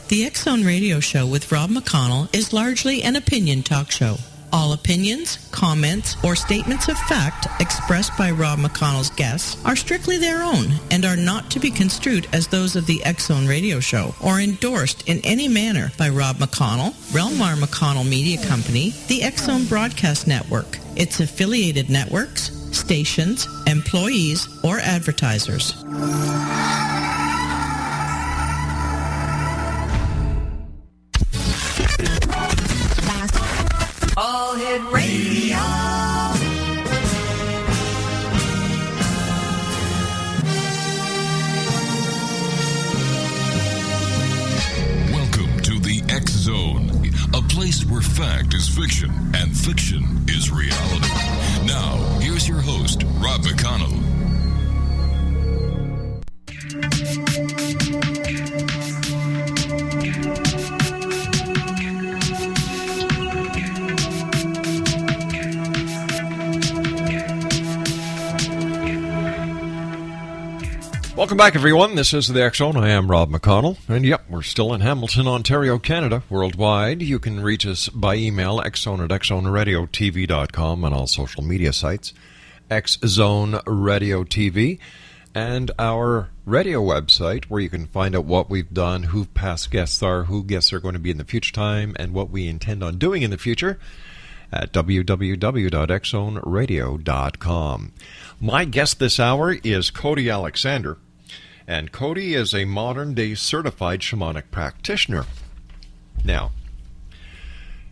The X-Zone Radio Show with Rob McConnell is largely an opinion talk show. All opinions, comments, or statements of fact expressed by Rob McConnell's guests are strictly their own and are not to be construed as those of the X-Zone Radio Show or endorsed in any manner by Rob McConnell, Relmar McConnell Media Company, the X-Zone Broadcast Network, its affiliated networks, stations, employees, or advertisers. All Hit Radio. Welcome to the X Zone, a place where fact is fiction and fiction is reality. Now, here's your host, Rob McConnell. Welcome back, everyone. This is the X-Zone. I am Rob McConnell. And yep, we're still in Hamilton, Ontario, Canada. Worldwide, you can reach us by email, xzone@xzoneradiotv.com, and all social media sites, X-Zone Radio TV, and our radio website, where you can find out what we've done, who past guests are, who guests are going to be in the future time, and what we intend on doing in the future at www.xzoneradio.com. My guest this hour is Cody Alexander. And Cody is a modern-day certified shamanic practitioner. Now,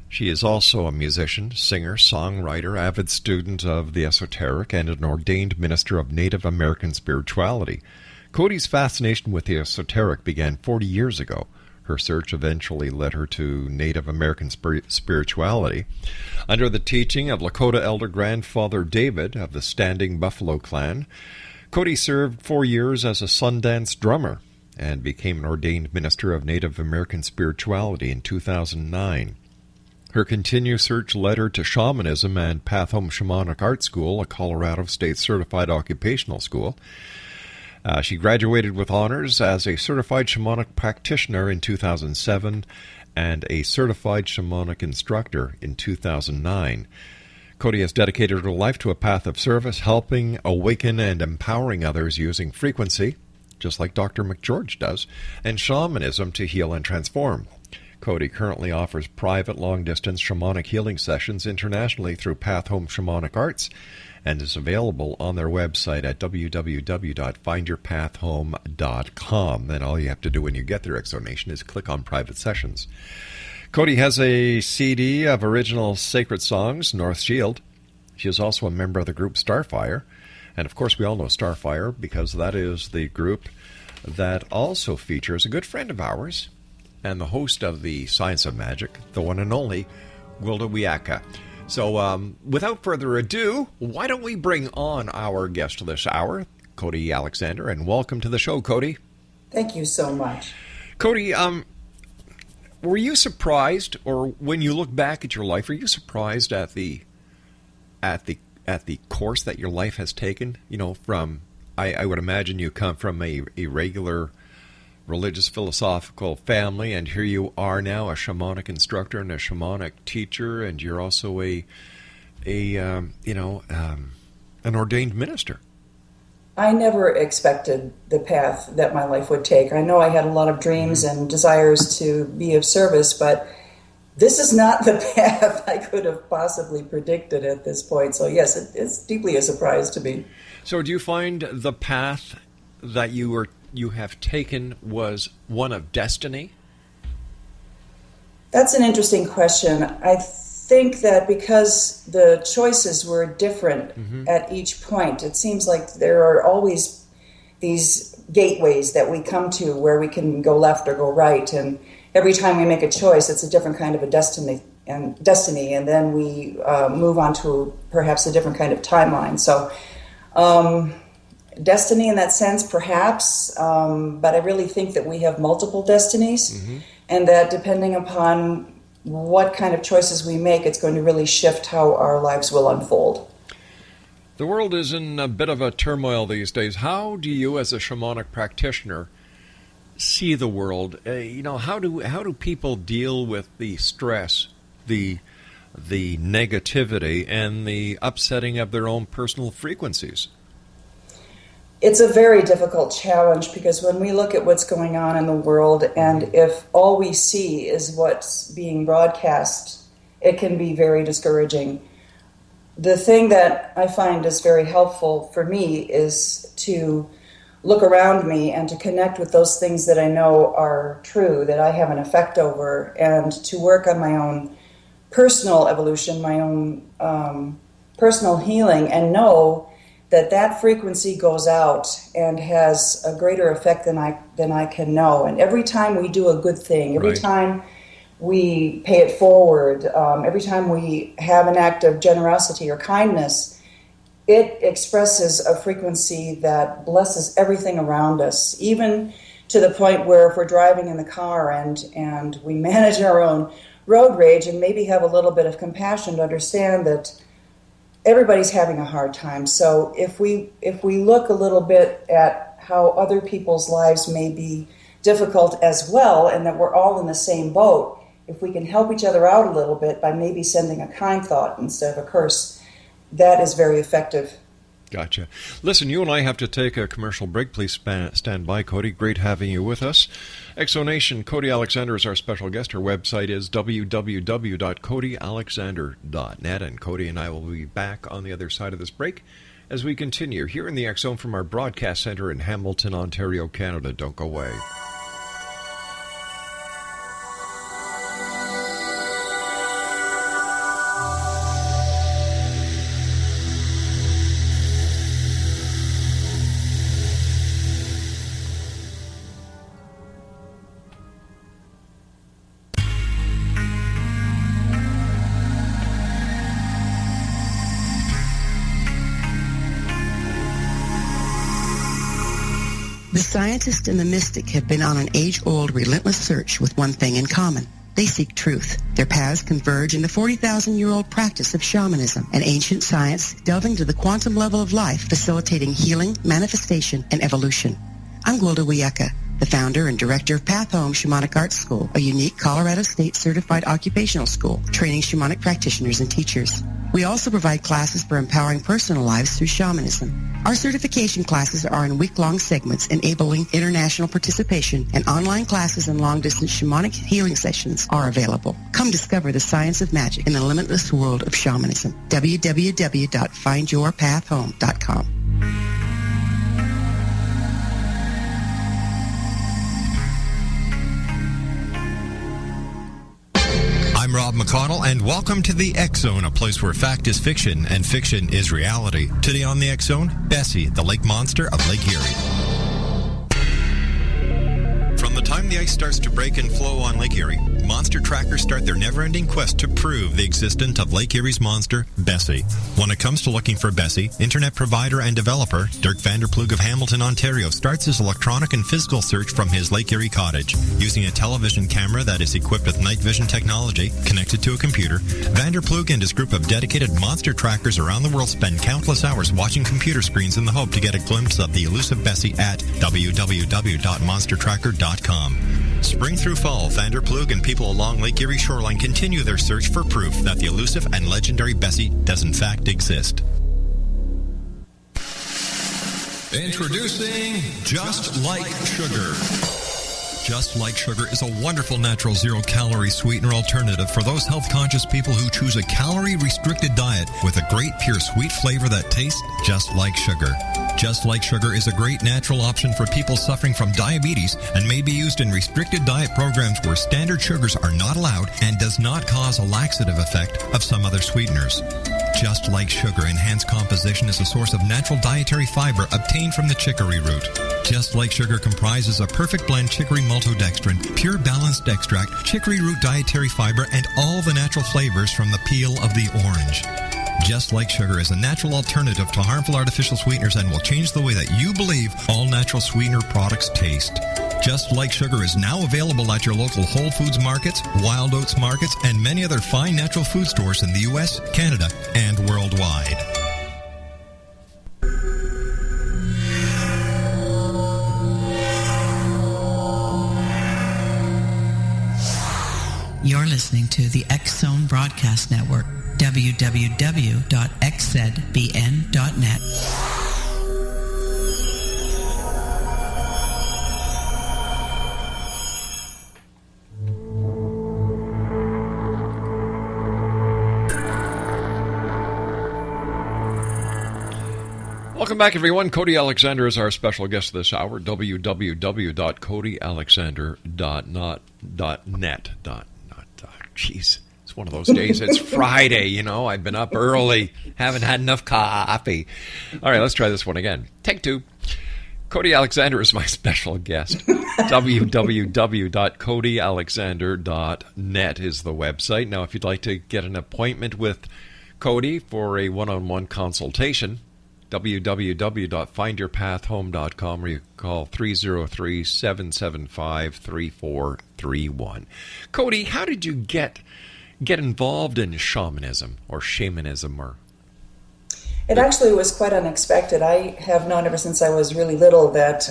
she is also a musician, singer, songwriter, avid student of the esoteric, and an ordained minister of Native American spirituality. Cody's fascination with the esoteric began 40 years ago. Her search eventually led her to Native American spirituality. Under the teaching of Lakota Elder Grandfather David of the Standing Buffalo Clan, Cody served 4 years as a sundance drummer and became an ordained minister of Native American spirituality in 2009. Her continued search led her to shamanism and Path Home Shamanic Art School, a Colorado State certified occupational school. She graduated with honors as a certified shamanic practitioner in 2007 and a certified shamanic instructor in 2009. Cody has dedicated her life to a path of service, helping, awaken, and empowering others using frequency, just like Dr. McGeorge does, and shamanism to heal and transform. Cody currently offers private long-distance shamanic healing sessions internationally through Path Home Shamanic Arts and is available on their website at www.findyourpathhome.com. And all you have to do when you get their exonation is click on private sessions. Cody has a CD of original sacred songs, North Shield. She is also a member of the group Starfire. And of course, we all know Starfire because that is the group that also features a good friend of ours and the host of the Science of Magic, the one and only Gwilda Wiyaka. So without further ado, why don't we bring on our guest this hour, Cody Alexander, and welcome to the show, Cody. Thank you so much. Cody, were you surprised, or when you look back at your life, are you surprised at the course that your life has taken? You know, from I would imagine you come from a regular religious philosophical family, and here you are now, a shamanic instructor and a shamanic teacher, and you're also an ordained minister. I never expected the path that my life would take. I know I had a lot of dreams and desires to be of service, but this is not the path I could have possibly predicted at this point. So yes, it's deeply a surprise to me. So do you find the path that you have taken was one of destiny? That's an interesting question. I think that because the choices were different at each point, it seems like there are always these gateways that we come to where we can go left or go right, and every time we make a choice, it's a different kind of a destiny, and then we move on to perhaps a different kind of timeline. So destiny in that sense, perhaps, but I really think that we have multiple destinies, and that depending upon what kind of choices we make, it's going to really shift how our lives will unfold. The world is in a bit of a turmoil these days. How do you, as a shamanic practitioner, see the world? How do people deal with the stress, the negativity, and the upsetting of their own personal frequencies? It's a very difficult challenge, because when we look at what's going on in the world, and if all we see is what's being broadcast, it can be very discouraging. The thing that I find is very helpful for me is to look around me and to connect with those things that I know are true, that I have an effect over, and to work on my own personal evolution, my own personal healing, and know that frequency goes out and has a greater effect than I can know. And every time we do a good thing, every time we pay it forward, every time we have an act of generosity or kindness, it expresses a frequency that blesses everything around us, even to the point where if we're driving in the car and we manage our own road rage and maybe have a little bit of compassion to understand that everybody's having a hard time. So if we look a little bit at how other people's lives may be difficult as well, and that we're all in the same boat, if we can help each other out a little bit by maybe sending a kind thought instead of a curse, that is very effective. Gotcha. Listen, you and I have to take a commercial break. Please stand by, Cody. Great having you with us. Exonation, Cody Alexander is our special guest. Her website is www.codyalexander.net. And Cody and I will be back on the other side of this break as we continue here in the X Zone from our broadcast center in Hamilton, Ontario, Canada. Don't go away. The scientist and the mystic have been on an age-old, relentless search with one thing in common. They seek truth. Their paths converge in the 40,000-year-old practice of shamanism, an ancient science delving to the quantum level of life, facilitating healing, manifestation, and evolution. I'm Gwilda Wiyaka, the founder and director of Path Home Shamanic Arts School, a unique Colorado State certified occupational school, training shamanic practitioners and teachers. We also provide classes for empowering personal lives through shamanism. Our certification classes are in week-long segments enabling international participation, and online classes and long-distance shamanic healing sessions are available. Come discover the science of magic in the limitless world of shamanism. www.findyourpathhome.com. I'm Rob McConnell, and welcome to the X Zone, a place where fact is fiction and fiction is reality. Today on the X Zone, Bessie, the lake monster of Lake Erie. From the time the ice starts to break and flow on Lake Erie, monster trackers start their never-ending quest to prove the existence of Lake Erie's monster, Bessie. When it comes to looking for Bessie, internet provider and developer Dirk Vanderplug of Hamilton, Ontario, starts his electronic and physical search from his Lake Erie cottage. Using a television camera that is equipped with night vision technology connected to a computer, Vanderplug and his group of dedicated monster trackers around the world spend countless hours watching computer screens in the hope to get a glimpse of the elusive Bessie at www.monstertracker.com. Spring through fall, Vanderplug and people along Lake Erie shoreline continue their search for proof that the elusive and legendary Bessie does in fact exist. Introducing Just Like Sugar. Just Like Sugar is a wonderful natural zero-calorie sweetener alternative for those health-conscious people who choose a calorie-restricted diet with a great pure sweet flavor that tastes just like sugar. Just Like Sugar is a great natural option for people suffering from diabetes and may be used in restricted diet programs where standard sugars are not allowed and does not cause a laxative effect of some other sweeteners. Just Like Sugar enhanced composition is a source of natural dietary fiber obtained from the chicory root. Just Like Sugar comprises a perfect blend chicory maltodextrin, pure balanced extract, chicory root dietary fiber, and all the natural flavors from the peel of the orange. Just Like Sugar is a natural alternative to harmful artificial sweeteners and will change the way that you believe all natural sweetener products taste. Just Like Sugar is now available at your local Whole Foods markets, Wild Oats markets, and many other fine natural food stores in the U.S., Canada, and worldwide. You're listening to the X-Zone Broadcast Network, www.xzbn.net. Welcome back, everyone. Cody Alexander is our special guest this hour. www.codyalexander.net. Jeez, it's one of those days. It's Friday, you know. I've been up early, haven't had enough coffee. All right, let's try this one again. Take two. Cody Alexander is my special guest. www.codyalexander.net is the website. Now, if you'd like to get an appointment with Cody for a one-on-one consultation, www.findyourpathhome.com, or you call 303-775-3431. Cody, how did you get involved in shamanism or shamanism? It actually was quite unexpected. I have known ever since I was really little that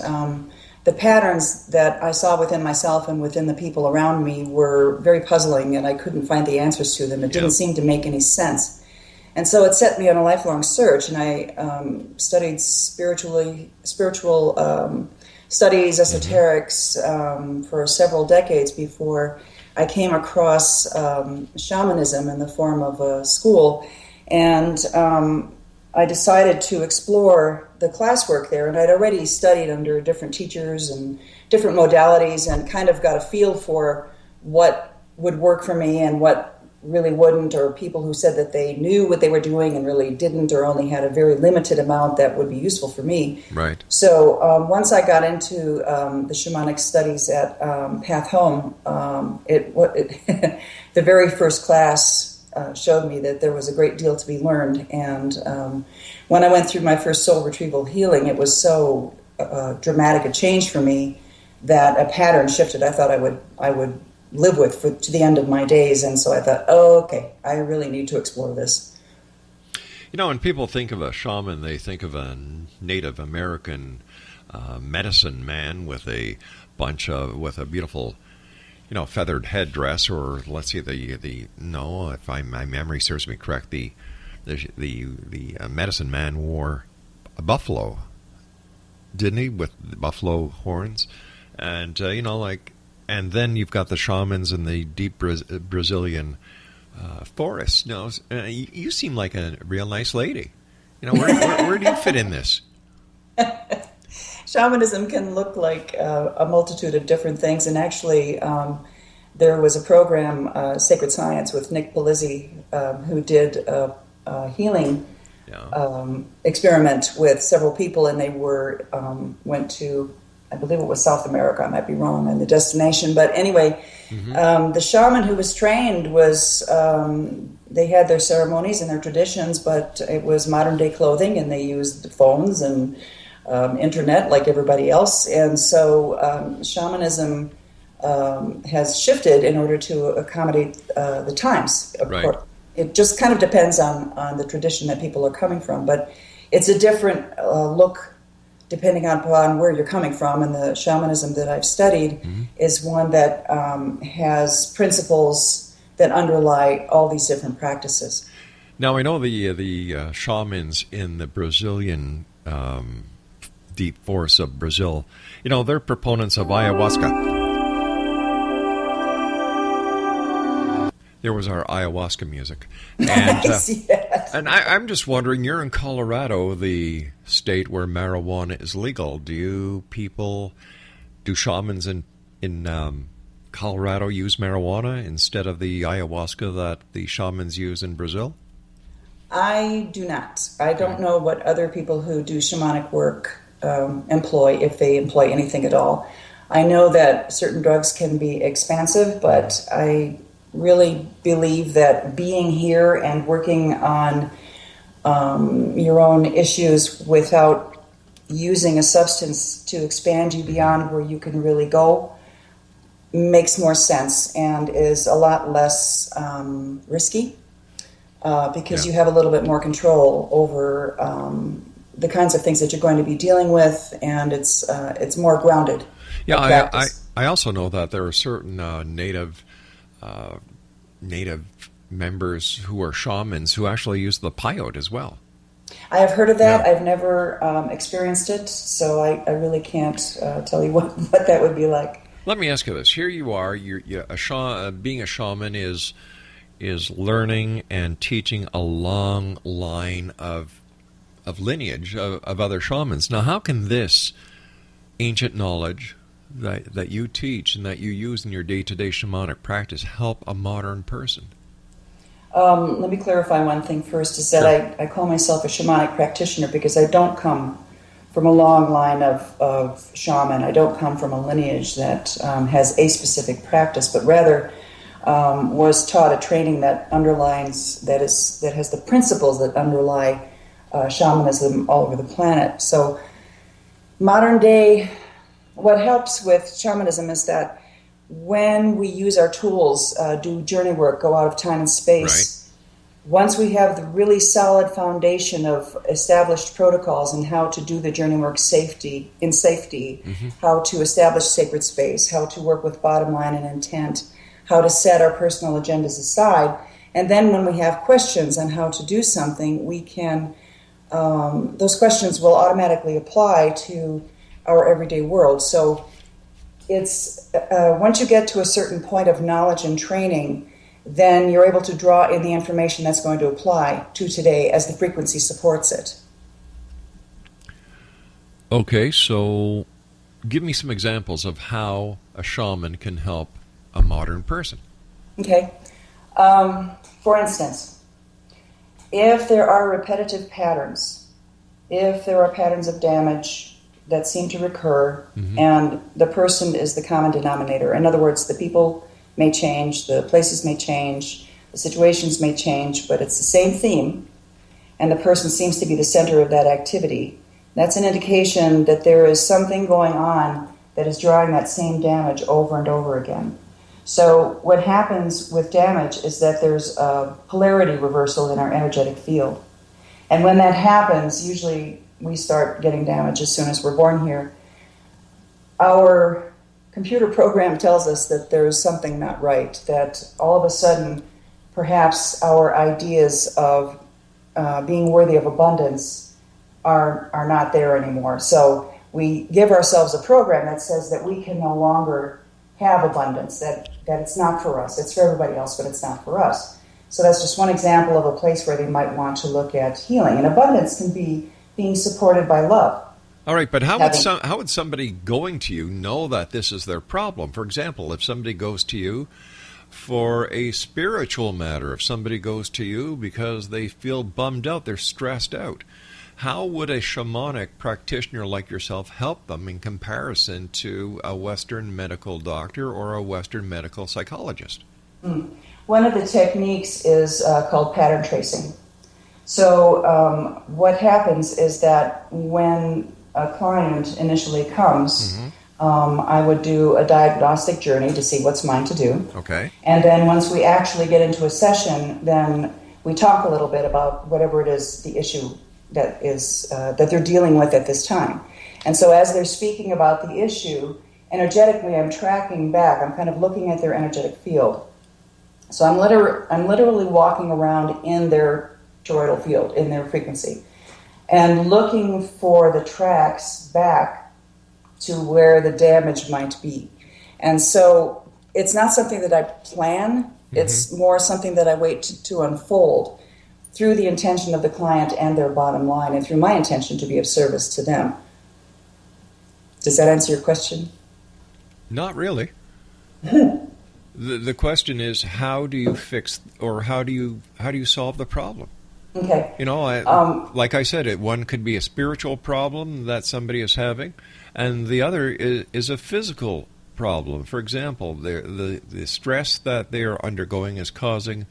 the patterns that I saw within myself and within the people around me were very puzzling, and I couldn't find the answers to them. It didn't seem to make any sense. And so it set me on a lifelong search, and I studied spiritual studies, esoterics, for several decades before I came across shamanism in the form of a school. And I decided to explore the classwork there, and I'd already studied under different teachers and different modalities and kind of got a feel for what would work for me and what really wouldn't, or people who said that they knew what they were doing and really didn't, or only had a very limited amount that would be useful for me. Right. So once I got into the shamanic studies at Path Home, the very first class showed me that there was a great deal to be learned. And when I went through my first soul retrieval healing, it was so dramatic a change for me that a pattern shifted. I thought I would live with to the end of my days, and so I thought, okay, I really need to explore this. You know, when people think of a shaman, they think of a Native American medicine man with a beautiful, feathered headdress, or let's see, if my memory serves me correct, the medicine man wore a buffalo, didn't he, with buffalo horns, and and then you've got the shamans in the deep Brazilian forests. No, you seem like a real nice lady. Where do you fit in this? Shamanism can look like a multitude of different things, and actually there was a program, Sacred Science, with Nick Palizzi, who did a healing experiment with several people, and they went to, I believe it was South America, I might be wrong on the destination, but anyway, the shaman who was trained was, they had their ceremonies and their traditions, but it was modern day clothing, and they used phones and internet like everybody else, and so shamanism has shifted in order to accommodate the times. Of course, it just kind of depends on the tradition that people are coming from, but it's a different look depending upon where you're coming from. And the shamanism that I've studied is one that has principles that underlie all these different practices. Now, I know the shamans in the Brazilian deep forests of Brazil, they're proponents of ayahuasca. There was our ayahuasca music. And, yes. And I'm just wondering, you're in Colorado, the state where marijuana is legal. Do shamans in Colorado use marijuana instead of the ayahuasca that the shamans use in Brazil? I do not. I don't know what other people who do shamanic work employ, if they employ anything at all. I know that certain drugs can be expansive, but I really believe that being here and working on your own issues without using a substance to expand you beyond where you can really go makes more sense and is a lot less risky because you have a little bit more control over the kinds of things that you're going to be dealing with, and it's more grounded. Yeah, I also know that there are certain native native members who are shamans who actually use the peyote as well. I have heard of that. Yeah. I've never experienced it, so I really can't tell you what that would be like. Let me ask you this. Here you are. Being a shaman is learning and teaching a long line of lineage of other shamans. Now, how can this ancient knowledge that you teach and that you use in your day-to-day shamanic practice help a modern person? Let me clarify one thing first, is that Sure. I call myself a shamanic practitioner because I don't come from a long line of shaman. I don't come from a lineage that has a specific practice, but rather was taught a training that underlines, that has the principles that underlie shamanism all over the planet. So modern day, what helps with shamanism is that when we use our tools, do journey work, go out of time and space, once we have the really solid foundation of established protocols and how to do the journey work in safety, how to establish sacred space, how to work with bottom line and intent, how to set our personal agendas aside, and then when we have questions on how to do something, we can, those questions will automatically apply to our everyday world. So it's once you get to a certain point of knowledge and training, then you're able to draw in the information that's going to apply to today as the frequency supports it. Okay, so give me some examples of how a shaman can help a modern person. Okay. For instance, if there are repetitive patterns, if there are patterns of damage that seem to recur, and the person is the common denominator, in other words, the people may change, the places may change, the situations may change, but it's the same theme, and the person seems to be the center of that activity. That's an indication that there is something going on that is drawing that same damage over and over again. So what happens with damage is that there's a polarity reversal in our energetic field. And when that happens, usually we start getting damage as soon as we're born here. Our computer program tells us that there's something not right, that all of a sudden perhaps our ideas of being worthy of abundance are not there anymore. So we give ourselves a program that says that we can no longer have abundance, that it's not for us. It's for everybody else, but it's not for us. So that's just one example of a place where they might want to look at healing. And abundance can be being supported by love. All right, but how would somebody going to you know that this is their problem? For example, if somebody goes to you for a spiritual matter, if somebody goes to you because they feel bummed out, they're stressed out, how would a shamanic practitioner like yourself help them in comparison to a Western medical doctor or a Western medical psychologist? One of the techniques is called pattern tracing. So what happens is that when a client initially comes, I would do a diagnostic journey to see what's mine to do. Okay. And then once we actually get into a session, then we talk a little bit about whatever it is, the issue that is that they're dealing with at this time. And so as they're speaking about the issue, energetically I'm tracking back. I'm kind of looking at their energetic field. So I'm literally walking around in their toroidal field, in their frequency, and looking for the tracks back to where the damage might be. And so it's not something that I plan. It's more something that I wait to unfold through the intention of the client and their bottom line, and through my intention to be of service to them. Does that answer your question? Not really. The question is, how do you fix, or how do you solve the problem? Okay. You know, like I said, one could be a spiritual problem that somebody is having, and the other is a physical problem. For example, the stress that they are undergoing is causing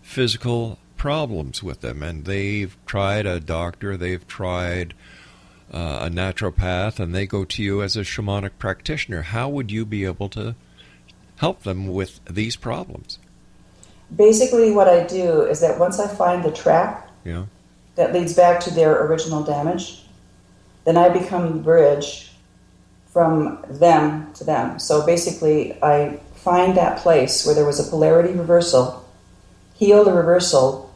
physical problems with them, and they've tried a doctor, they've tried a naturopath, and they go to you as a shamanic practitioner. How would you be able to help them with these problems? Basically, what I do is that once I find the track that leads back to their original damage, then I become the bridge from them to them. So basically, I find that place where there was a polarity reversal, heal the reversal,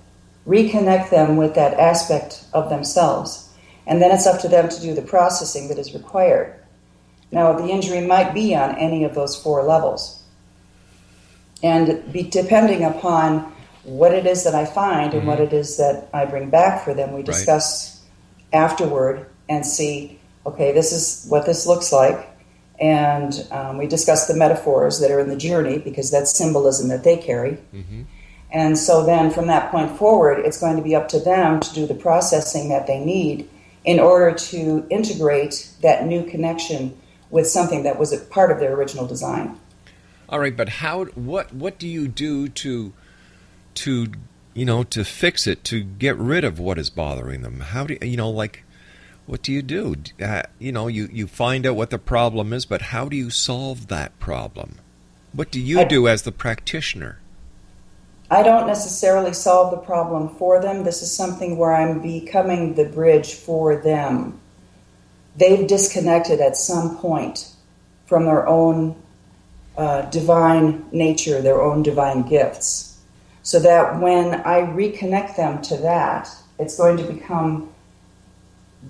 reconnect them with that aspect of themselves, and then it's up to them to do the processing that is required. Now, the injury might be on any of those 4 levels. And depending upon what it is that I find and what it is that I bring back for them, we discuss afterward and see, okay, this is what this looks like. And we discuss the metaphors that are in the journey, because that's symbolism that they carry. And so then from that point forward, it's going to be up to them to do the processing that they need in order to integrate that new connection with something that was a part of their original design. All right, but what do you do to fix it, to get rid of what is bothering them? How do what do you do? You find out what the problem is, but how do you solve that problem? What do you do as the practitioner? I don't necessarily solve the problem for them. This is something where I'm becoming the bridge for them. They've disconnected at some point from their own divine nature, their own divine gifts, so that when I reconnect them to that, it's going to become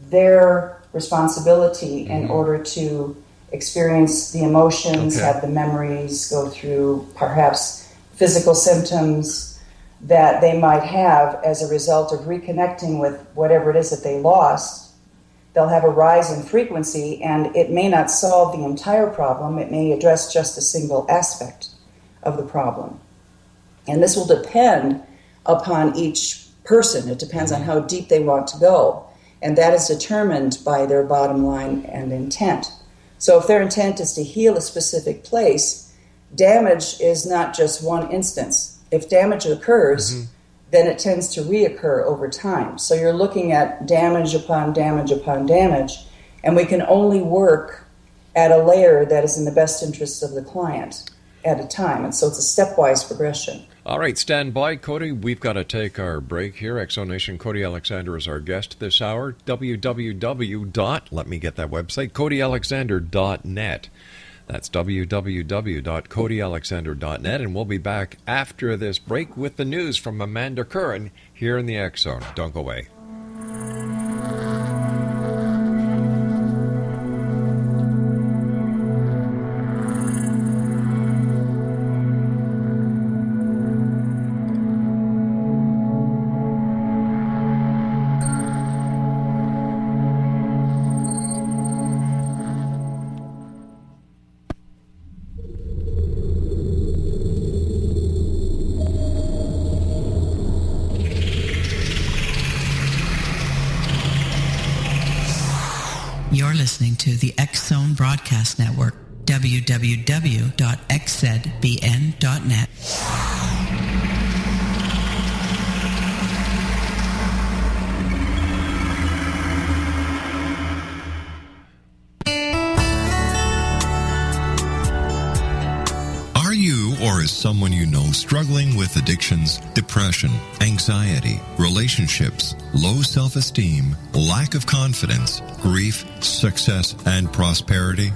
their responsibility in order to experience the emotions, have the memories, go through perhaps physical symptoms that they might have as a result of reconnecting with whatever it is that they lost. They'll have a rise in frequency, and it may not solve the entire problem. It may address just a single aspect of the problem. And this will depend upon each person. It depends on how deep they want to go. And that is determined by their bottom line and intent. So if their intent is to heal a specific place, damage is not just one instance. If damage occurs, then it tends to reoccur over time. So you're looking at damage upon damage upon damage, and we can only work at a layer that is in the best interest of the client at a time. And so it's a stepwise progression. All right, stand by, Cody. We've got to take our break here. Exonation Cody Alexander is our guest this hour. www.codyalexander.net. That's www.codyalexander.net, and we'll be back after this break with the news from Amanda Curran here in the X Zone. Don't go away. You're listening to the X Zone Broadcast Network, www.xzbn.net. Are you, or is someone you know, struggling with addictions, depression, anxiety, relationships, low self-esteem, lack of confidence, grief, success, and prosperity?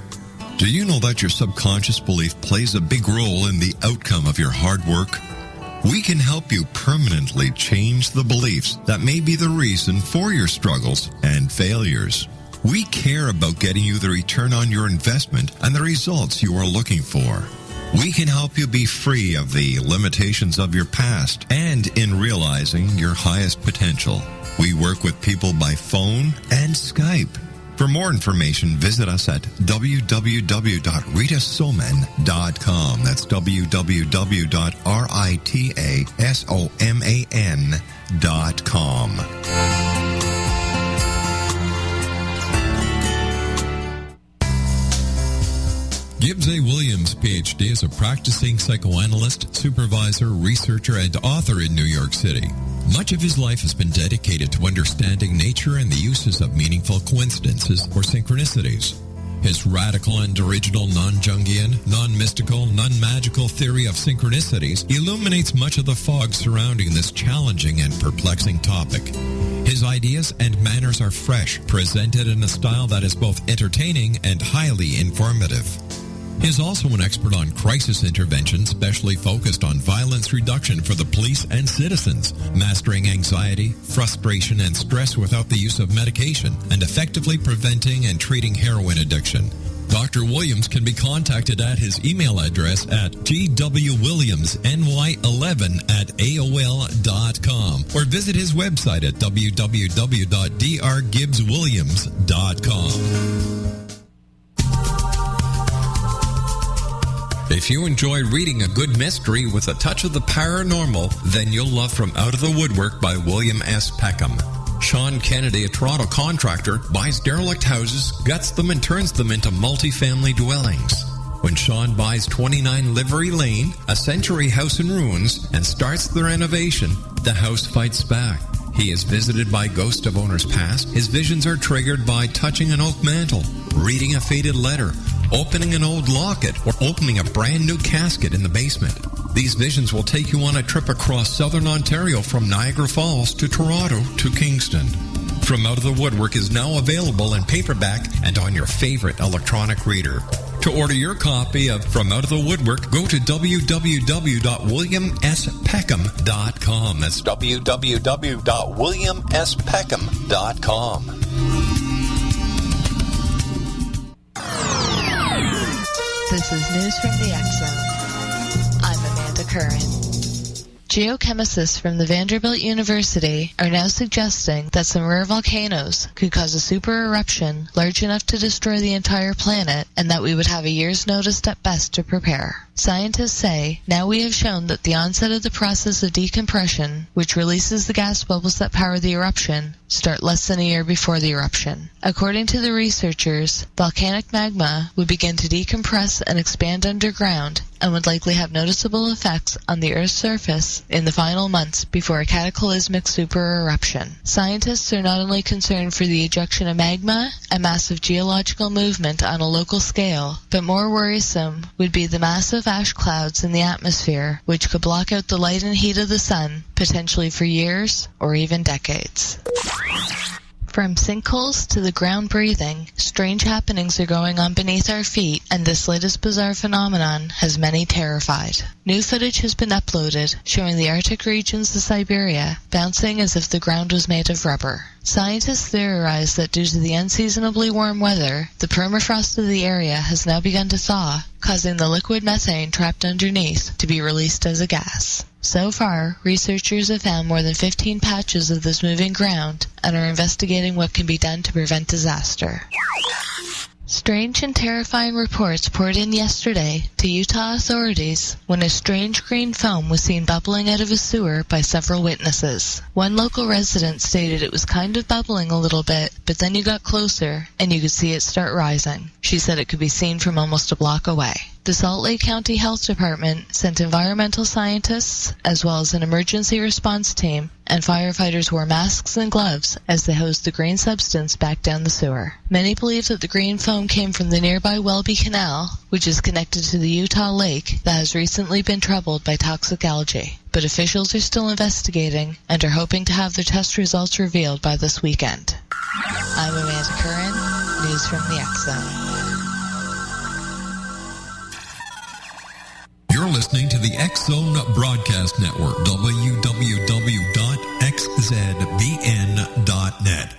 Do you know that your subconscious belief plays a big role in the outcome of your hard work? We can help you permanently change the beliefs that may be the reason for your struggles and failures. We care about getting you the return on your investment and the results you are looking for. We can help you be free of the limitations of your past and in realizing your highest potential. We work with people by phone and Skype. For more information, visit us at www.ritasoman.com. That's www.ritasoman.com. Gibbs A. Williams, Ph.D., is a practicing psychoanalyst, supervisor, researcher, and author in New York City. Much of his life has been dedicated to understanding nature and the uses of meaningful coincidences or synchronicities. His radical and original non-Jungian, non-mystical, non-magical theory of synchronicities illuminates much of the fog surrounding this challenging and perplexing topic. His ideas and manners are fresh, presented in a style that is both entertaining and highly informative. He is also an expert on crisis intervention, specially focused on violence reduction for the police and citizens, mastering anxiety, frustration, and stress without the use of medication, and effectively preventing and treating heroin addiction. Dr. Williams can be contacted at his email address at gwwilliamsny11@aol.com or visit his website at www.drgibbswilliams.com. If you enjoy reading a good mystery with a touch of the paranormal, then you'll love From Out of the Woodwork by William S. Peckham. Sean Kennedy, a Toronto contractor, buys derelict houses, guts them, and turns them into multi-family dwellings. When Sean buys 29 Livery Lane, a century house in ruins, and starts the renovation, the house fights back. He is visited by ghosts of owners past. His visions are triggered by touching an oak mantle, reading a faded letter, opening an old locket, or opening a brand new casket in the basement. These visions will take you on a trip across southern Ontario from Niagara Falls to Toronto to Kingston. From Out of the Woodwork is now available in paperback and on your favorite electronic reader. To order your copy of From Out of the Woodwork, go to www.williamspeckham.com. That's www.williamspeckham.com. This is News from the X-Zone. I'm Amanda Curran. Geochemists from the Vanderbilt University are now suggesting that some rare volcanoes could cause a super eruption large enough to destroy the entire planet, and that we would have a year's notice at best to prepare. Scientists say, now we have shown that the onset of the process of decompression, which releases the gas bubbles that power the eruption, start less than a year before the eruption. According to the researchers, volcanic magma would begin to decompress and expand underground and would likely have noticeable effects on the Earth's surface in the final months before a cataclysmic super eruption. Scientists are not only concerned for the ejection of magma and massive geological movement on a local scale, but more worrisome would be the massive ash clouds in the atmosphere, which could block out the light and heat of the sun, potentially for years or even decades. From sinkholes to the ground breathing, strange happenings are going on beneath our feet, and this latest bizarre phenomenon has many terrified. New footage has been uploaded showing the Arctic regions of Siberia bouncing as if the ground was made of rubber. Scientists theorize that due to the unseasonably warm weather, the permafrost of the area has now begun to thaw, causing the liquid methane trapped underneath to be released as a gas. So far, researchers have found more than 15 patches of this moving ground and are investigating what can be done to prevent disaster. Strange and terrifying reports poured in yesterday to Utah authorities when a strange green foam was seen bubbling out of a sewer by several witnesses. One local resident stated it was kind of bubbling a little bit, but then you got closer and you could see it start rising. She said it could be seen from almost a block away. The Salt Lake County Health Department sent environmental scientists, as well as an emergency response team, and firefighters wore masks and gloves as they hosed the green substance back down the sewer. Many believe that the green foam came from the nearby Welby Canal, which is connected to the Utah Lake that has recently been troubled by toxic algae. But officials are still investigating and are hoping to have their test results revealed by this weekend. I'm Amanda Curran, News from the X-Zone. You're listening to the X-Zone Broadcast Network, www.xzbn.net.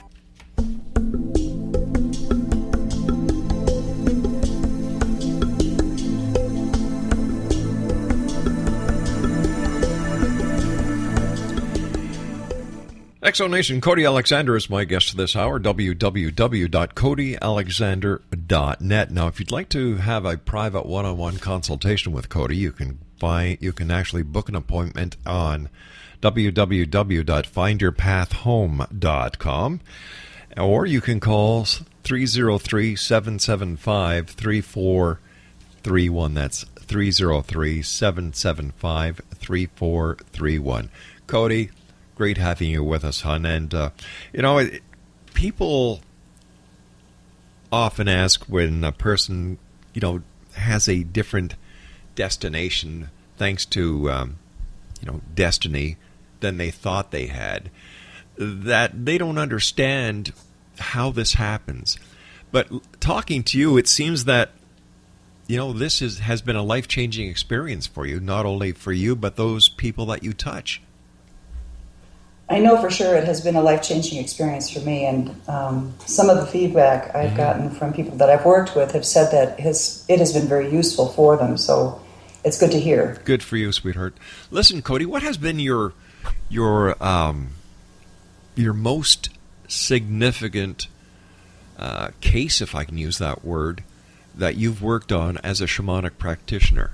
Exonation, Cody Alexander is my guest this hour, www.codyalexander.net. Now, if you'd like to have a private one-on-one consultation with Cody, you can actually book an appointment on www.findyourpathhome.com, or you can call 303-775-3431. That's 303-775-3431. Cody, great having you with us, hon. And, people often ask when a person, has a different destination thanks to, destiny than they thought they had, that they don't understand how this happens. But talking to you, it seems that this has been a life-changing experience for you, not only for you, but those people that you touch. I know for sure it has been a life-changing experience for me, and some of the feedback I've gotten from people that I've worked with have said that it has been very useful for them, so it's good to hear. Good for you, sweetheart. Listen, Cody, what has been your most significant case, if I can use that word, that you've worked on as a shamanic practitioner?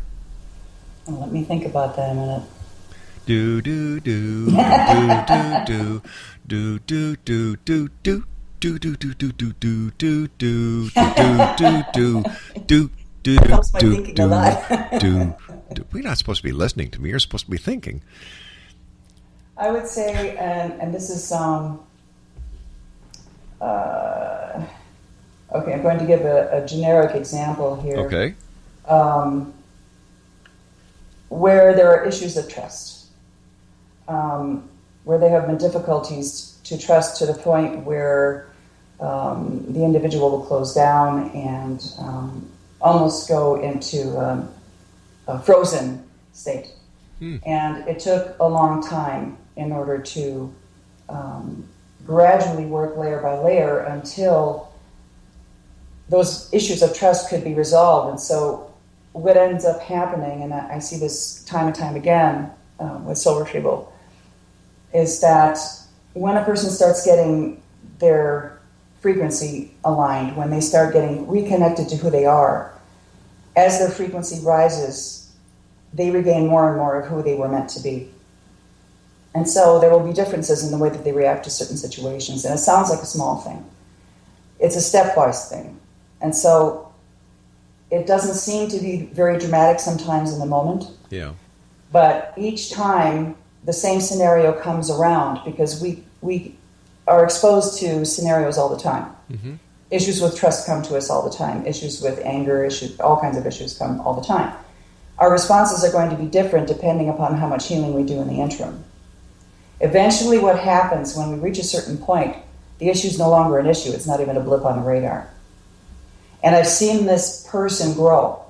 Well, let me think about that a minute. Do do do do do do do do do do do do do do do do do do do do. Helps my thinking a lot. We're not supposed to be listening to me. You're supposed to be thinking. I would say, and this is okay, I'm going to give a generic example here. Okay. Where there are issues of trust, where there have been difficulties to trust to the point where the individual will close down and almost go into a frozen state. And it took a long time in order to gradually work layer by layer until those issues of trust could be resolved. And so what ends up happening, and I see this time and time again with soul retrieval, is that when a person starts getting their frequency aligned, when they start getting reconnected to who they are, as their frequency rises, they regain more and more of who they were meant to be. And so there will be differences in the way that they react to certain situations. And it sounds like a small thing. It's a stepwise thing. And so it doesn't seem to be very dramatic sometimes in the moment. Yeah. But each time the same scenario comes around, because we are exposed to scenarios all the time. Mm-hmm. Issues with trust come to us all the time. Issues with anger, all kinds of issues come all the time. Our responses are going to be different depending upon how much healing we do in the interim. Eventually what happens when we reach a certain point, the issue is no longer an issue. It's not even a blip on the radar. And I've seen this person grow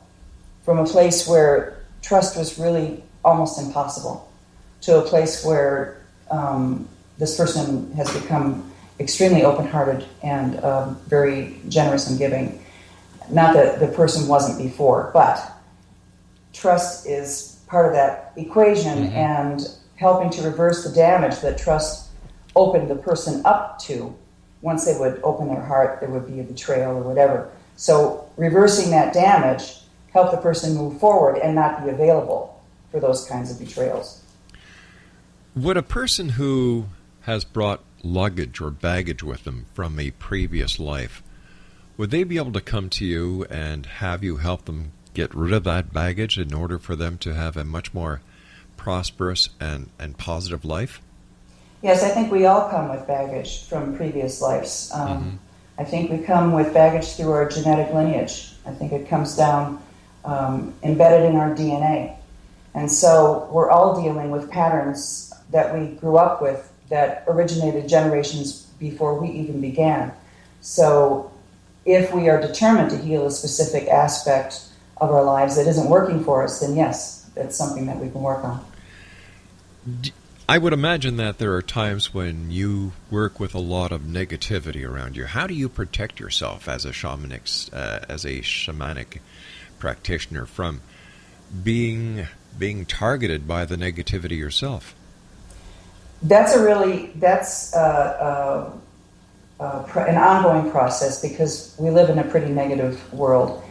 from a place where trust was really almost impossible to a place where this person has become extremely open-hearted and very generous and giving. Not that the person wasn't before, but trust is part of that equation, and helping to reverse the damage that trust opened the person up to. Once they would open their heart, there would be a betrayal or whatever. So reversing that damage helped the person move forward and not be available for those kinds of betrayals. Would a person who has brought luggage or baggage with them from a previous life, would they be able to come to you and have you help them get rid of that baggage in order for them to have a much more prosperous and positive life? Yes, I think we all come with baggage from previous lives. I think we come with baggage through our genetic lineage. I think it comes down embedded in our DNA. And so we're all dealing with patterns that we grew up with that originated generations before we even began. So if we are determined to heal a specific aspect of our lives that isn't working for us, then yes, that's something that we can work on. I would imagine that there are times when you work with a lot of negativity around you. How do you protect yourself as a shamanic practitioner from being targeted by the negativity yourself? That's an ongoing process because we live in a pretty negative world.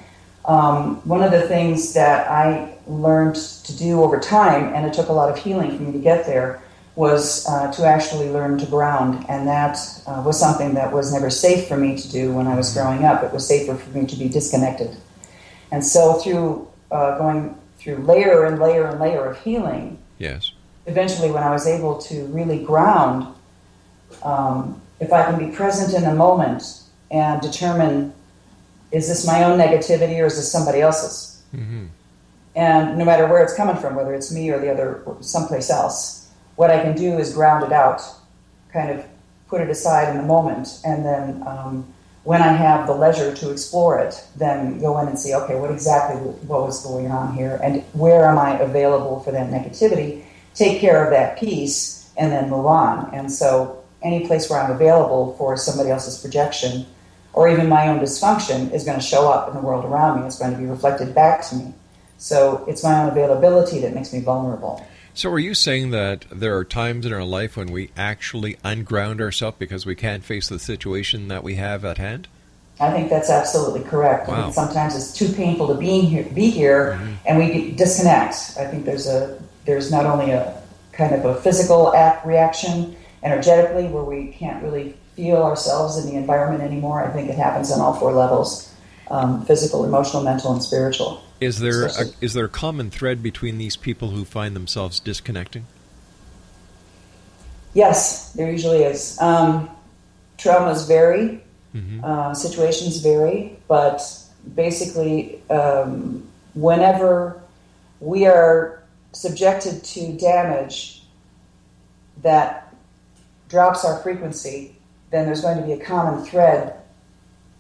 One of the things that I learned to do over time, and it took a lot of healing for me to get there, was to actually learn to ground. And that was something that was never safe for me to do when I was growing up. It was safer for me to be disconnected. And so through going through layer and layer and layer of healing, yes, eventually when I was able to really ground, if I can be present in a moment and determine, is this my own negativity or is this somebody else's? Mm-hmm. And no matter where it's coming from, whether it's me or the other, someplace else, what I can do is ground it out, kind of put it aside in the moment, and then when I have the leisure to explore it, then go in and see, okay, what was going on here, and where am I available for that negativity, take care of that piece, and then move on. And so any place where I'm available for somebody else's projection, or even my own dysfunction, is going to show up in the world around me. It's going to be reflected back to me. So it's my own availability that makes me vulnerable. So are you saying that there are times in our life when we actually unground ourselves because we can't face the situation that we have at hand? I think that's absolutely correct. Wow. I think sometimes it's too painful to be here, and we disconnect. I think there's not only a kind of a physical reaction energetically where we can't really feel ourselves in the environment anymore. I think it happens on all 4 levels, physical, emotional, mental, and spiritual. Is there a common thread between these people who find themselves disconnecting? Yes, there usually is. Traumas vary, situations vary, but basically whenever we are subjected to damage that drops our frequency, then there's going to be a common thread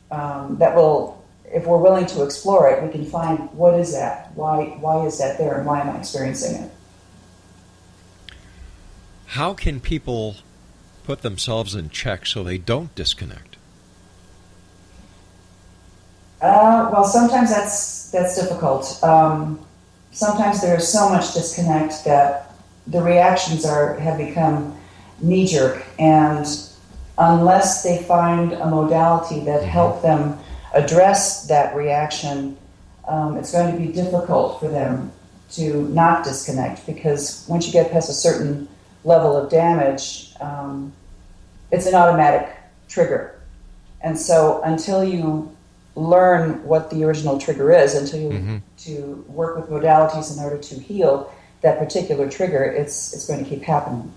that will, if we're willing to explore it, we can find what is that? Why is that there, and why am I experiencing it? How can people put themselves in check so they don't disconnect? Well, sometimes that's difficult. Sometimes there's so much disconnect that the reactions have become knee-jerk, and unless they find a modality that help them address that reaction, it's going to be difficult for them to not disconnect, because once you get past a certain level of damage, it's an automatic trigger. And so until you learn what the original trigger is, until you to work with modalities in order to heal that particular trigger, it's going to keep happening.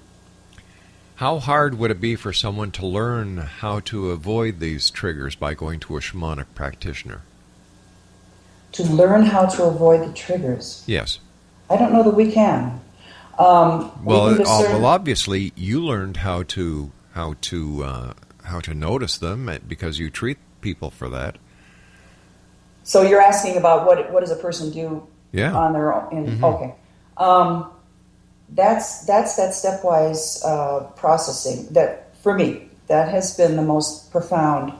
How hard would it be for someone to learn how to avoid these triggers by going to a shamanic practitioner? To learn how to avoid the triggers? Yes. I don't know that we can. Well, obviously you learned how to notice them because you treat people for that. So you're asking about what does a person do on their own? Okay. That's that stepwise processing that, for me, that has been the most profound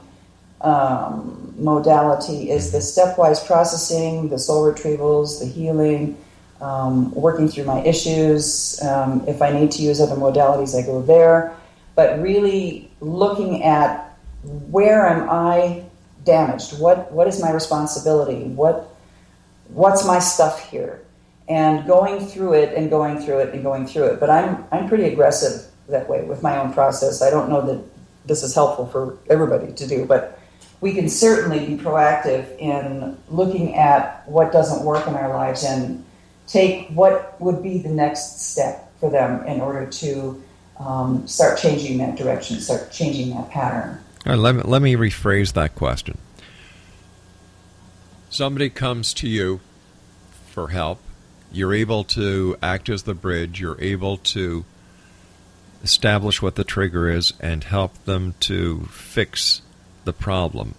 modality, is the stepwise processing, the soul retrievals, the healing, working through my issues. If I need to use other modalities, I go there. But really looking at, where am I damaged? What is my responsibility? What's my stuff here? And going through it and going through it and going through it. But I'm pretty aggressive that way with my own process. I don't know that this is helpful for everybody to do, but we can certainly be proactive in looking at what doesn't work in our lives and take what would be the next step for them in order to start changing that direction, start changing that pattern. All right, let me rephrase that question. Somebody comes to you for help. You're able to act as the bridge. You're able to establish what the trigger is and help them to fix the problem.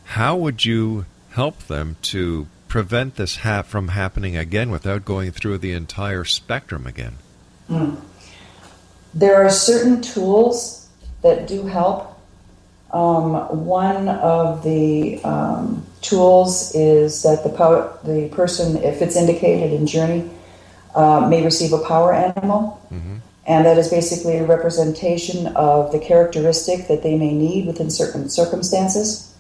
How would you help them to prevent this from happening again without going through the entire spectrum again? There are certain tools that do help. One of the tools is that the person, if it's indicated in Journey, may receive a power animal. And that is basically a representation of the characteristic that they may need within certain circumstances.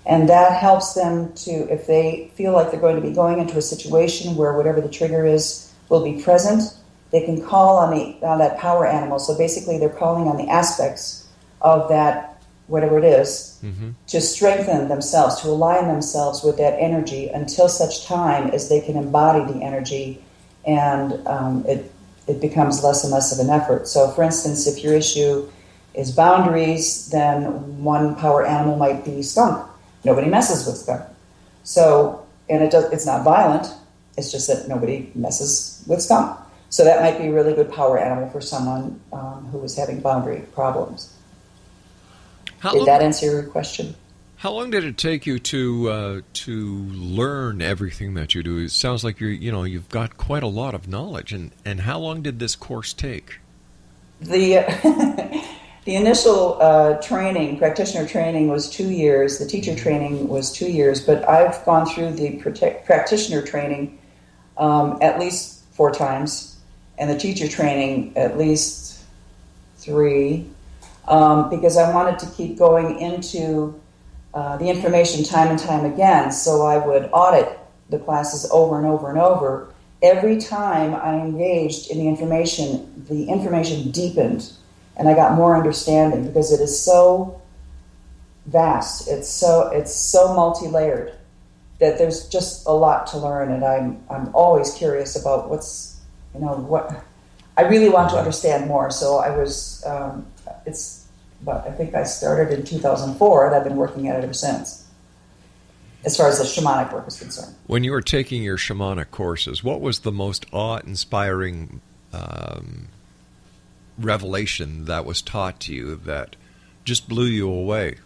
And that helps them to, if they feel like they're going to be going into a situation where whatever the trigger is will be present, they can call on that power animal. So basically they're calling on the aspects of that, whatever it is, to strengthen themselves, to align themselves with that energy until such time as they can embody the energy, and it becomes less and less of an effort. So for instance, if your issue is boundaries, then one power animal might be skunk. Nobody messes with skunk. So, and it's not violent, it's just that nobody messes with skunk. So that might be a really good power animal for someone who is having boundary problems. Did that answer your question? How long did it take you to learn everything that you do? It sounds like you've got quite a lot of knowledge. And how long did this course take? The the initial training, practitioner training, was 2 years. The teacher training was 2 years. But I've gone through the practitioner training at least 4 times, and the teacher training at least 3, because I wanted to keep going into the information time and time again, so I would audit the classes over and over and over. Every time I engaged in the information deepened, and I got more understanding, because it is so vast, it's so multi-layered, that there's just a lot to learn, and I'm always curious about what I really want to understand more. So I was I think I started in 2004, and I've been working at it ever since, as far as the shamanic work is concerned. When you were taking your shamanic courses, what was the most awe-inspiring revelation that was taught to you that just blew you away?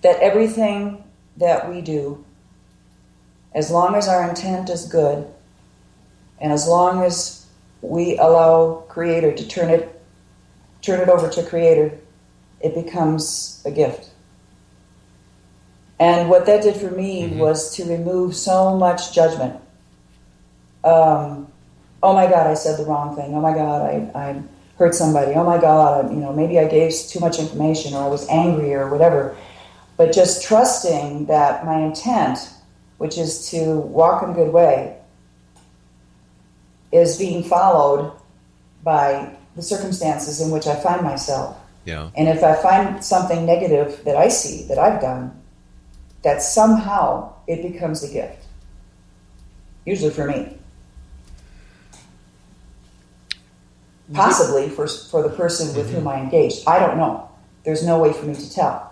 That everything that we do, as long as our intent is good, and as long as we allow Creator to turn it over to Creator, it becomes a gift. And what that did for me was to remove so much judgment. Oh my God, I said the wrong thing. Oh my God, I hurt somebody. Oh my God, maybe I gave too much information, or I was angry, or whatever. But just trusting that my intent, which is to walk in a good way, is being followed by the circumstances in which I find myself. Yeah. And if I find something negative that I see, that I've done, that somehow it becomes a gift. Usually for me. Possibly for the person with whom I engaged. I don't know. There's no way for me to tell.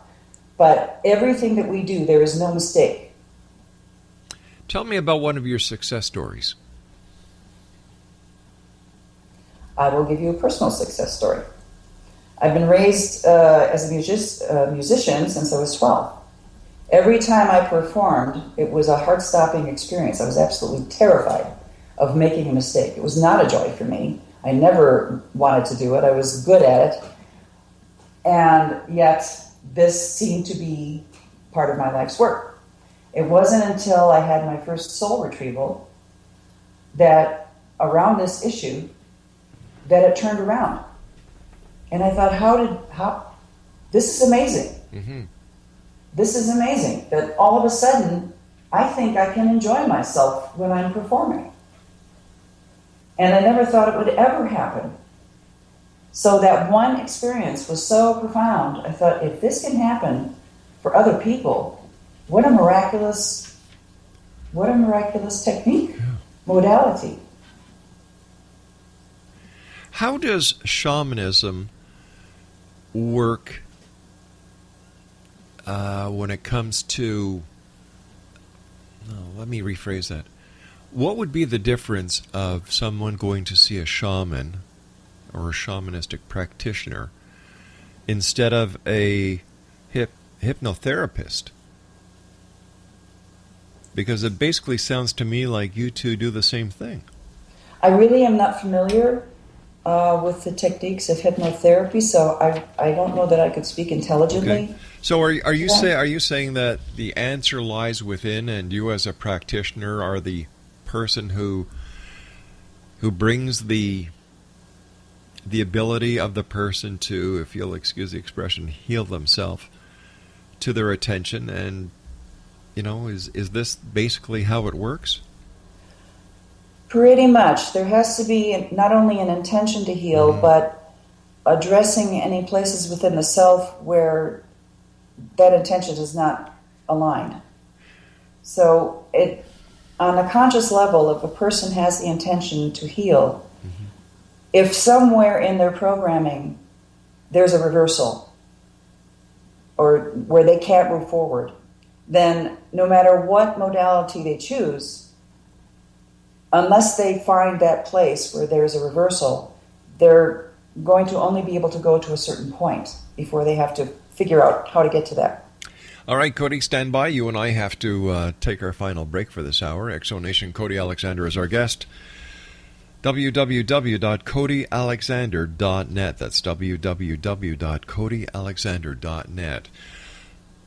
But everything that we do, there is no mistake. Tell me about one of your success stories. I will give you a personal success story. I've been raised as a musician since I was 12. Every time I performed, it was a heart-stopping experience. I was absolutely terrified of making a mistake. It was not a joy for me. I never wanted to do it. I was good at it. And yet, this seemed to be part of my life's work. It wasn't until I had my first soul retrieval that, around this issue, that it turned around. And I thought, this is amazing. Mm-hmm. This is amazing that all of a sudden I think I can enjoy myself when I'm performing. And I never thought it would ever happen. So that one experience was so profound. I thought, if this can happen for other people, what a miraculous technique, modality. How does shamanism work when it comes to... let me rephrase that. What would be the difference of someone going to see a shaman or a shamanistic practitioner instead of a hypnotherapist? Because it basically sounds to me like you two do the same thing. I really am not familiar with the techniques of hypnotherapy, so I don't know that I could speak intelligently. Okay. So are you saying that the answer lies within, and you as a practitioner are the person who brings the ability of the person to, if you'll excuse the expression, heal themselves to their attention, and is this basically how it works? Pretty much. There has to be not only an intention to heal, but addressing any places within the self where that intention is not aligned. So on a conscious level, if a person has the intention to heal, if somewhere in their programming there's a reversal, or where they can't move forward, then no matter what modality they choose, unless they find that place where there's a reversal, they're going to only be able to go to a certain point before they have to figure out how to get to that. All right, Cody, stand by. You and I have to take our final break for this hour. Exonation, Cody Alexander is our guest. www.codyalexander.net. That's www.codyalexander.net.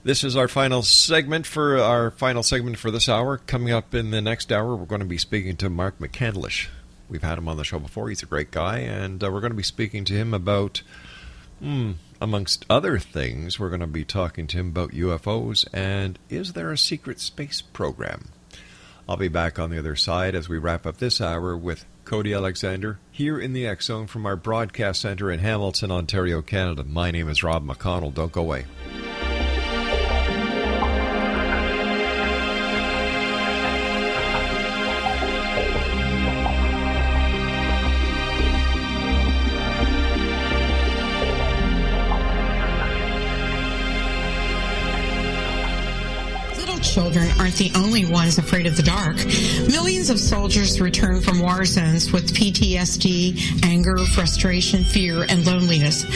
This is our final segment for this hour. Coming up in the next hour, we're going to be speaking to Mark McCandlish. We've had him on the show before. He's a great guy, and we're going to be speaking to him about, amongst other things, we're going to be talking to him about UFOs and is there a secret space program? I'll be back on the other side as we wrap up this hour with Cody Alexander here in the X Zone from our broadcast center in Hamilton, Ontario, Canada. My name is Rob McConnell. Don't go away. Children aren't the only ones afraid of the dark. Millions of soldiers return from war zones with PTSD, anger, frustration, fear, and loneliness,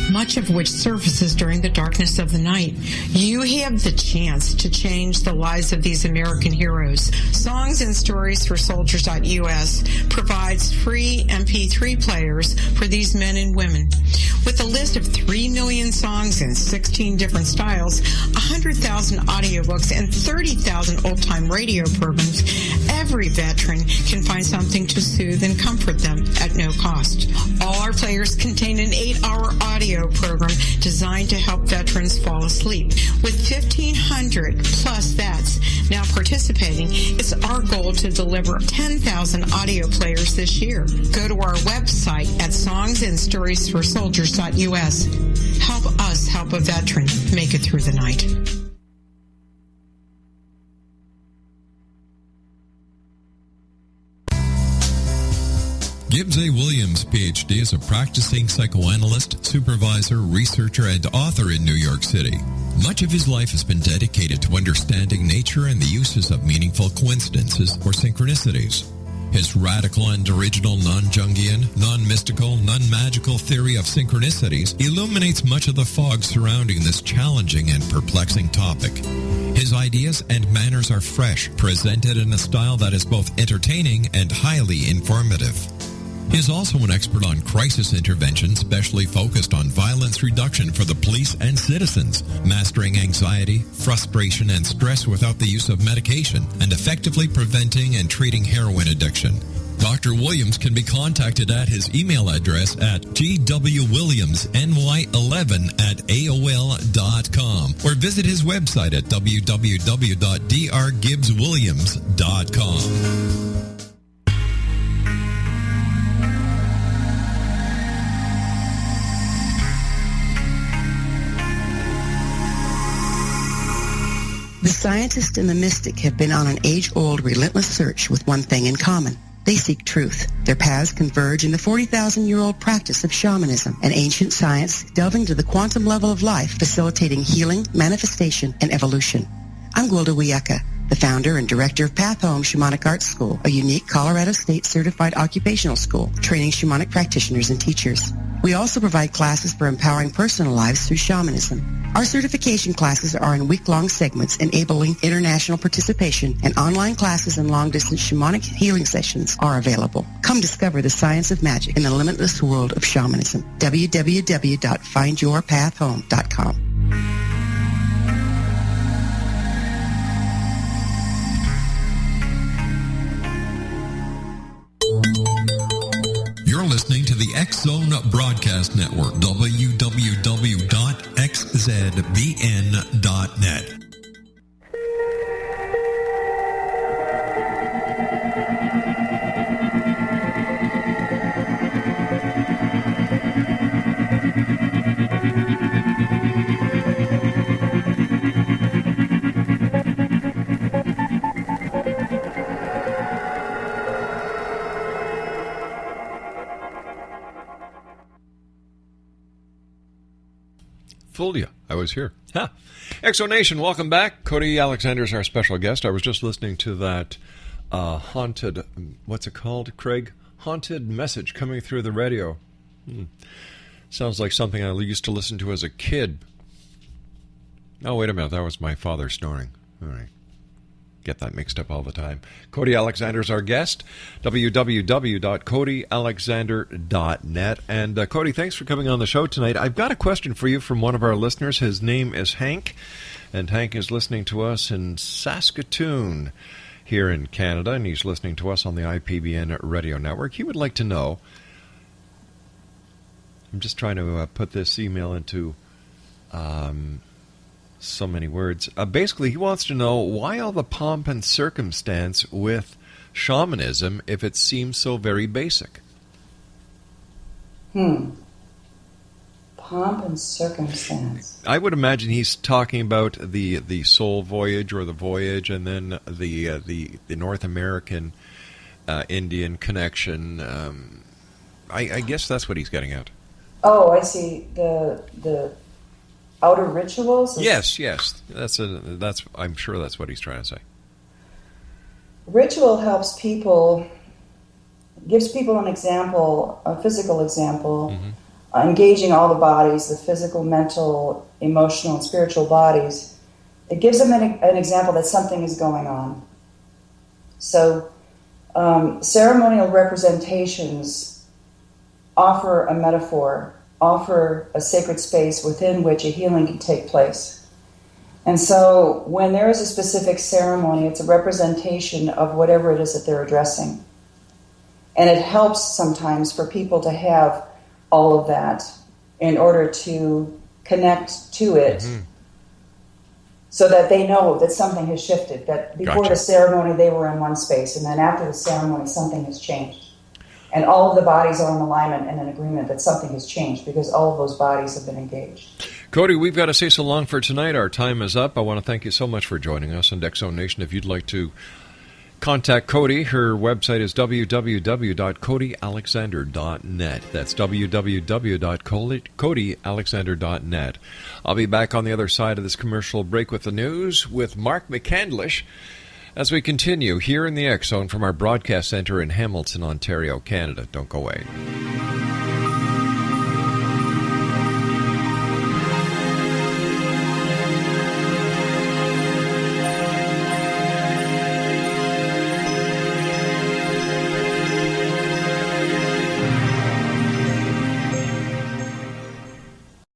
much of which surfaces during the darkness of the night. You have the chance to change the lives of these American heroes. Songs and Stories for Soldiers.us provides free MP3 players for these men and women. With a list of 3 million songs in 16 different styles, 100,000 audiobooks, and 30,000 old-time radio programs, every veteran can find something to soothe and comfort them at no cost. All our players contain an 8-hour audio program designed to help veterans fall asleep. With 1,500 plus vets now participating, it's our goal to deliver 10,000 audio players this year. Go to our website at songsandstoriesforsoldiers.us. Help us help a veteran make it through the night. Gibbs A. Williams, Ph.D., is a practicing psychoanalyst, supervisor, researcher, and author in New York City. Much of his life has been dedicated to understanding nature and the uses of meaningful coincidences or synchronicities. His radical and original non-Jungian, non-mystical, non-magical theory of synchronicities illuminates much of the fog surrounding this challenging and perplexing topic. His ideas and manners are fresh, presented in a style that is both entertaining and highly informative. He is also an expert on crisis intervention, specially focused on violence reduction for the police and citizens, mastering anxiety, frustration, and stress without the use of medication, and effectively preventing and treating heroin addiction. Dr. Williams can be contacted at his email address at gwwilliamsny11@aol.com or visit his website at www.drgibbswilliams.com. The scientist and the mystic have been on an age-old, relentless search with one thing in common. They seek truth. Their paths converge in the 40,000-year-old practice of shamanism, an ancient science delving to the quantum level of life, facilitating healing, manifestation, and evolution. I'm Gwilda Wiyaka, the founder and director of Path Home Shamanic Arts School, a unique Colorado State certified occupational school training shamanic practitioners and teachers. We also provide classes for empowering personal lives through shamanism. Our certification classes are in week-long segments enabling international participation, and online classes and long-distance shamanic healing sessions are available. Come discover the science of magic in the limitless world of shamanism. www.findyourpathhome.com. You're listening to the X Zone Broadcast Network, www.xzbn.net. Fooled you. I was here. Ha! Exonation, welcome back. Cody Alexander is our special guest. I was just listening to that haunted, what's it called, Craig? Haunted message coming through the radio. Sounds like something I used to listen to as a kid. Oh, wait a minute. That was my father snoring. All right. Get that mixed up all the time. Cody Alexander is our guest. www.codyalexander.net. And Cody, thanks for coming on the show tonight. I've got a question for you from one of our listeners. His name is Hank, and Hank is listening to us in Saskatoon here in Canada, and he's listening to us on the IPBN radio network. He would like to know, I'm just trying to put this email into so many words. Basically, he wants to know why all the pomp and circumstance with shamanism if it seems so very basic. Pomp and circumstance. I would imagine he's talking about the soul voyage or the voyage, and then the North American Indian connection. I guess that's what he's getting at. Oh, I see. The outer rituals? Yes. That's I'm sure that's what he's trying to say. Ritual helps people, gives people an example, a physical example, engaging all the bodies, the physical, mental, emotional, and spiritual bodies. It gives them an example that something is going on. So ceremonial representations offer a metaphor, offer a sacred space within which a healing can take place. And so when there is a specific ceremony, it's a representation of whatever it is that they're addressing. And it helps sometimes for people to have all of that in order to connect to it so that they know that something has shifted, that before the ceremony they were in one space, and then after the ceremony something has changed. And all of the bodies are in alignment and in agreement that something has changed because all of those bodies have been engaged. Cody, we've got to say so long for tonight. Our time is up. I want to thank you so much for joining us on X Zone Nation. If you'd like to contact Cody, her website is www.codyalexander.net. That's www.codyalexander.net. I'll be back on the other side of this commercial break with the news with Mark McCandlish as we continue here in the X Zone from our broadcast center in Hamilton, Ontario, Canada. Don't go away.